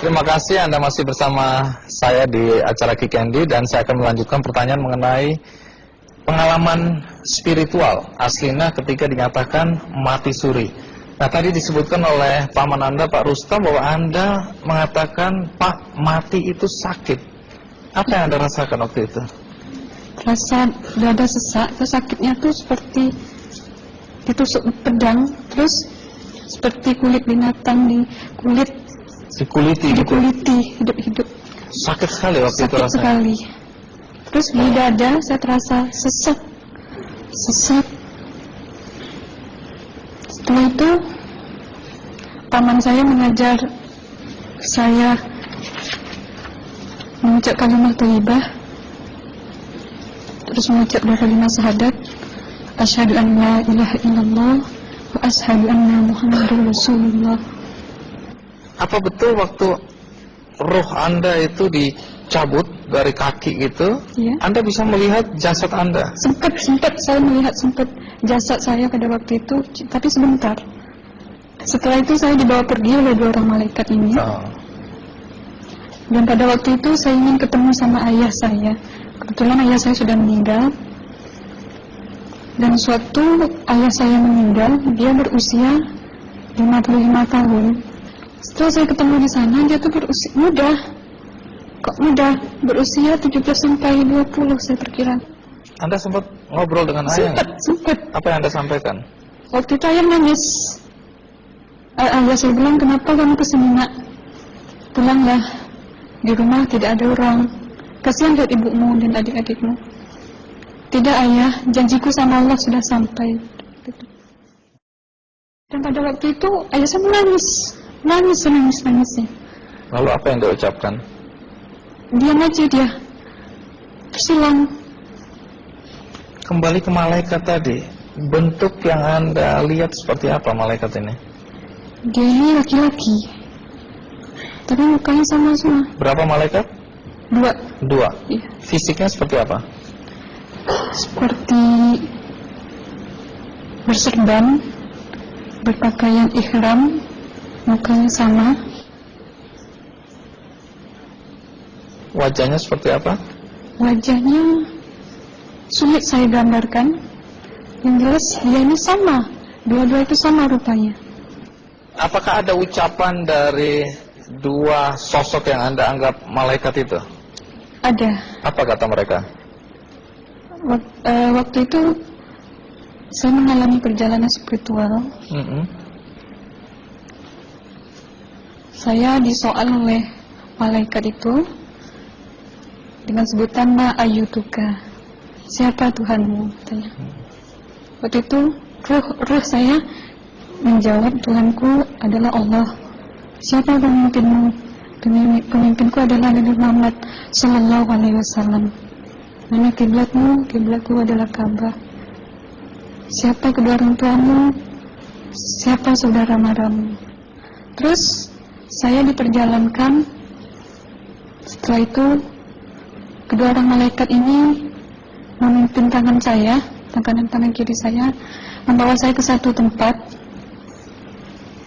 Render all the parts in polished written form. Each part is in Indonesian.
Terima kasih Anda masih bersama saya di acara Ki Candy, dan saya akan melanjutkan pertanyaan mengenai pengalaman spiritual aslinya ketika dinyatakan mati suri. Nah, tadi disebutkan oleh paman Anda, Pak Rustam, bahwa Anda mengatakan, Pak, mati itu sakit. Apa yang Anda rasakan waktu itu? Rasa dada sesak, terus sakitnya tuh seperti ditusuk pedang, terus seperti kulit binatang Dikuliti gitu? dikuliti hidup-hidup. Sakit sekali waktu itu Sakit rasanya? sekali. Terus di dada saya terasa sesak. Setelah itu paman saya mengajar saya mengucap kalimat thayyibah, terus mengucap dua kalimat syahadat, asyhadu an la ilaha illallah wa asyhadu anna muhammadar rasulullah. Apa betul waktu roh Anda itu dicabut dari kaki gitu, Ya. Anda bisa melihat jasad Anda? Sempat saya melihat jasad saya pada waktu itu, tapi sebentar. Setelah itu saya dibawa pergi oleh dua orang malaikat ini. Dan pada waktu itu saya ingin ketemu sama ayah saya. Kebetulan ayah saya sudah meninggal. Dan suatu ayah saya meninggal, dia berusia 55 tahun. Setelah saya ketemu di sana, dia tuh berusia muda. Kok muda? Berusia 17 sampai 20 saya perkira. Anda sempat ngobrol dengan ayah? Sempat. Apa yang Anda sampaikan? Waktu itu ayah nangis. Ayah saya bilang, kenapa kamu kesini nak? Pulanglah, di rumah tidak ada orang. Kasihan lihat ibumu dan adik-adikmu. Tidak ayah, janjiku sama Allah sudah sampai. Dan pada waktu itu ayah saya menangis. Lalu apa yang dia ucapkan? Diam aja dia, tersilang. Kembali ke malaikat tadi, bentuk yang Anda lihat seperti apa malaikat ini? Dia ini laki-laki, tapi mukanya sama semua. Berapa malaikat? Dua. Iya. Fisiknya seperti apa? Seperti berserban, berpakaian ihram, mukanya sama. Wajahnya seperti apa? Wajahnya sulit saya gambarkan. Yang jelas dia ini sama, dua-dua itu sama rupanya. Apakah ada ucapan dari dua sosok yang Anda anggap malaikat itu? Ada. Apa kata mereka? Waktu itu saya mengalami perjalanan spiritual. Saya disoal oleh malaikat itu dengan sebutan ma ayyutuka, siapa Tuhanmu, katanya. Waktu itu ruh saya menjawab, Tuhanku adalah Allah. Siapa pemimpinmu? Pemimpinku adalah Nabi Muhammad sallallahu alaihi wasallam. Mana kiblatmu? Kiblatku adalah Ka'bah. Siapa kedua orang tuamu? Siapa saudara maramu? Terus saya diperjalankan. Setelah itu kedua orang malaikat ini memimpin tangan saya, tangan kiri saya, membawa saya ke satu tempat,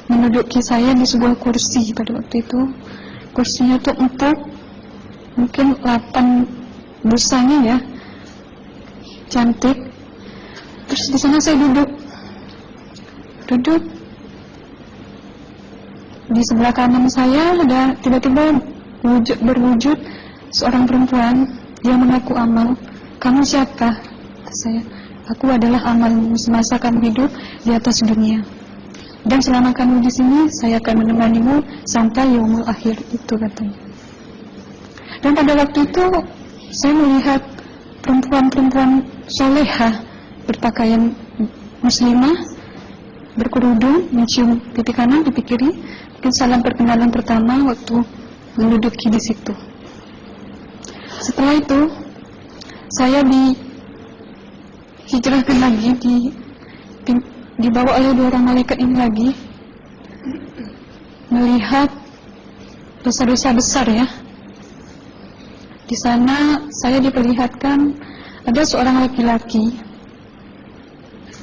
menduduki saya di sebuah kursi. Pada waktu itu kursinya tuh empuk, mungkin 8 busanya ya, cantik. Terus di sana saya duduk. Di sebelah kanan saya ada tiba-tiba berwujud seorang perempuan. Dia mengaku amal. Kamu siapa? Kata saya. Aku adalah amalmu semasa kamu hidup di atas dunia. Dan selama kamu di sini, saya akan menemanimu sampai yaumul akhir, itu katanya. Dan pada waktu itu saya melihat perempuan-perempuan solehah berpakaian muslimah, berkerudung, mencium pipi kanan, pipi kiri. Mungkin salam perkenalan pertama waktu menduduki di situ. Setelah itu saya dihijrahkan lagi, dibawa oleh dua orang malaikat ini lagi, melihat dosa-dosa besar ya. Di sana saya diperlihatkan ada seorang laki-laki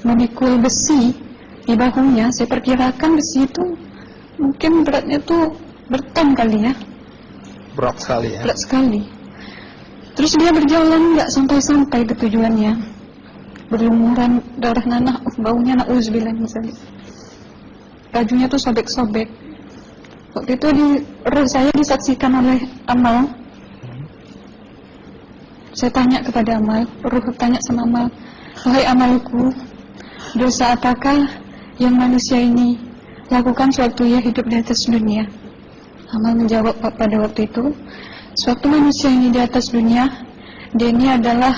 memikul besi di bahunya. Saya perkirakan besi itu mungkin beratnya tuh berton kali ya, Berat sekali ya. berat sekali. Terus dia berjalan nggak sampai-sampai ke tujuannya, berlumuran darah nanah, baunya na'udzubillah misalnya. Bajunya tuh sobek-sobek. Waktu itu roh saya disaksikan oleh Amal. Saya tanya kepada Amal, roh tanya sama Amal, wahai Amalku, dosa apakah yang manusia ini lakukan sewaktu ia hidup di atas dunia? Amal menjawab pada waktu itu, sewaktu manusia ini di atas dunia, dia ini adalah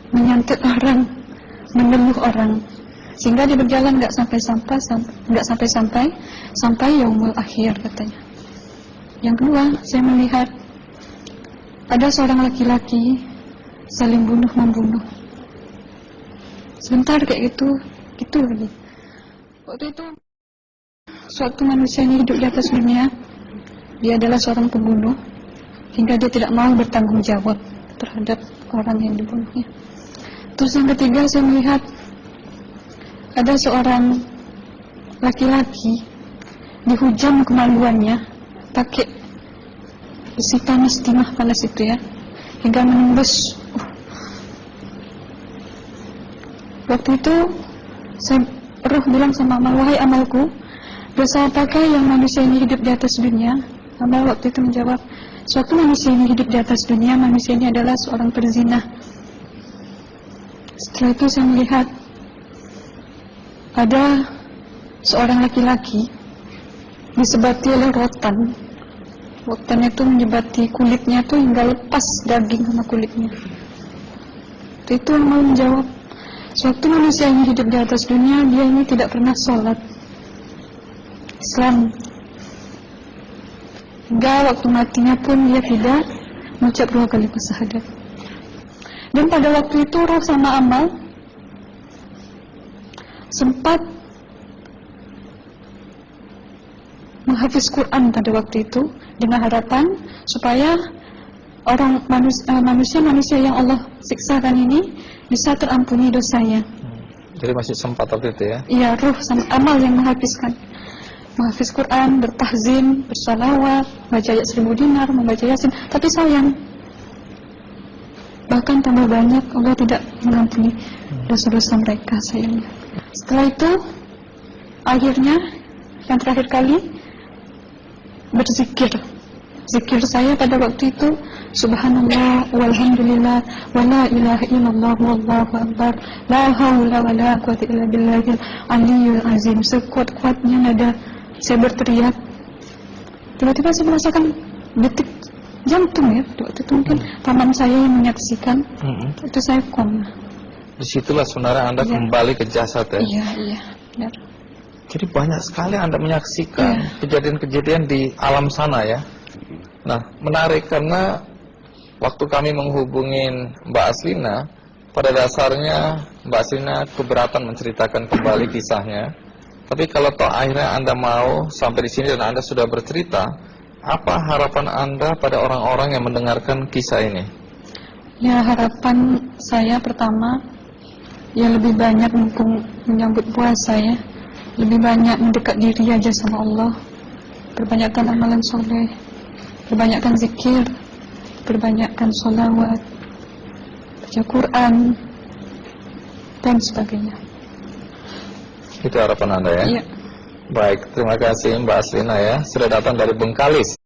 menyantet orang, meneluh orang, sehingga dia berjalan nggak sampai yaumul akhir katanya. Yang kedua, saya melihat ada seorang laki-laki saling bunuh-membunuh. Sebentar kayak gitu lagi. Waktu itu, suatu manusia ini hidup di atas dunia, dia adalah seorang pembunuh, hingga dia tidak mau bertanggung jawab terhadap orang yang dibunuhnya. Terus yang ketiga, saya melihat ada seorang laki-laki dihujam kemaluannya pakai besi panas, timah panas itu ya, hingga menembus. Waktu itu roh bilang sama Amal, wahai Amalku, dosa apakah yang manusia ini hidup di atas dunia? Amal waktu itu menjawab, suatu manusia ini hidup di atas dunia, manusia ini adalah seorang perzina. Setelah itu saya melihat ada seorang laki-laki disebati oleh rotan. Rotan itu menyebati kulitnya tuh hingga lepas daging sama kulitnya. Itu yang mau menjawab, suatu manusia ini hidup di atas dunia, dia ini tidak pernah sholat Islam. Hingga waktu matinya pun dia tidak mengucap 2 kali syahadat. Dan pada waktu itu roh sama Amal sempat menghafiz Quran pada waktu itu dengan harapan supaya orang manusia yang Allah siksakan ini bisa terampuni dosanya. Jadi masih sempat waktu itu ya? Iya, roh sama Amal yang menghafiz Quran, bertahzim, bersalawat, baca ayat 1000 dinar, membaca Yasin. Tapi sayang, bahkan tambah banyak Allah tidak mengampuni dosa-dosa mereka, sayangnya. Setelah itu, akhirnya yang terakhir kali berzikir. Zikir saya pada waktu itu, subhanallah, walhamdulillah, wa la ilaha illallah, wallahu akbar, la haula wa la quwwata illa billahil aliyyil azim. Sekuat-kuatnya nada saya berteriak. Tiba-tiba saya merasakan detik jantung ya. Waktu itu mungkin paman saya yang menyaksikan. Itu saya koma. Disitulah sebenarnya Anda kembali ke jasad ya? Iya, benar. Jadi banyak sekali Anda menyaksikan kejadian-kejadian di alam sana ya. Nah, menarik karena waktu kami menghubungin Mbak Aslina, pada dasarnya Mbak Aslina keberatan menceritakan kembali kisahnya. Tapi kalau toh akhirnya Anda mau sampai di sini dan Anda sudah bercerita, apa harapan Anda pada orang-orang yang mendengarkan kisah ini? Ya, harapan saya pertama, ya lebih banyak mumpung menyambut puasa ya, lebih banyak mendekat diri aja sama Allah, perbanyakkan amalan soleh, perbanyakkan zikir, perbanyakkan sholawat, baca Quran, dan sebagainya. Itu harapan Anda ya? Iya. Baik, terima kasih Mbak Aslina ya, sudah datang dari Bengkalis.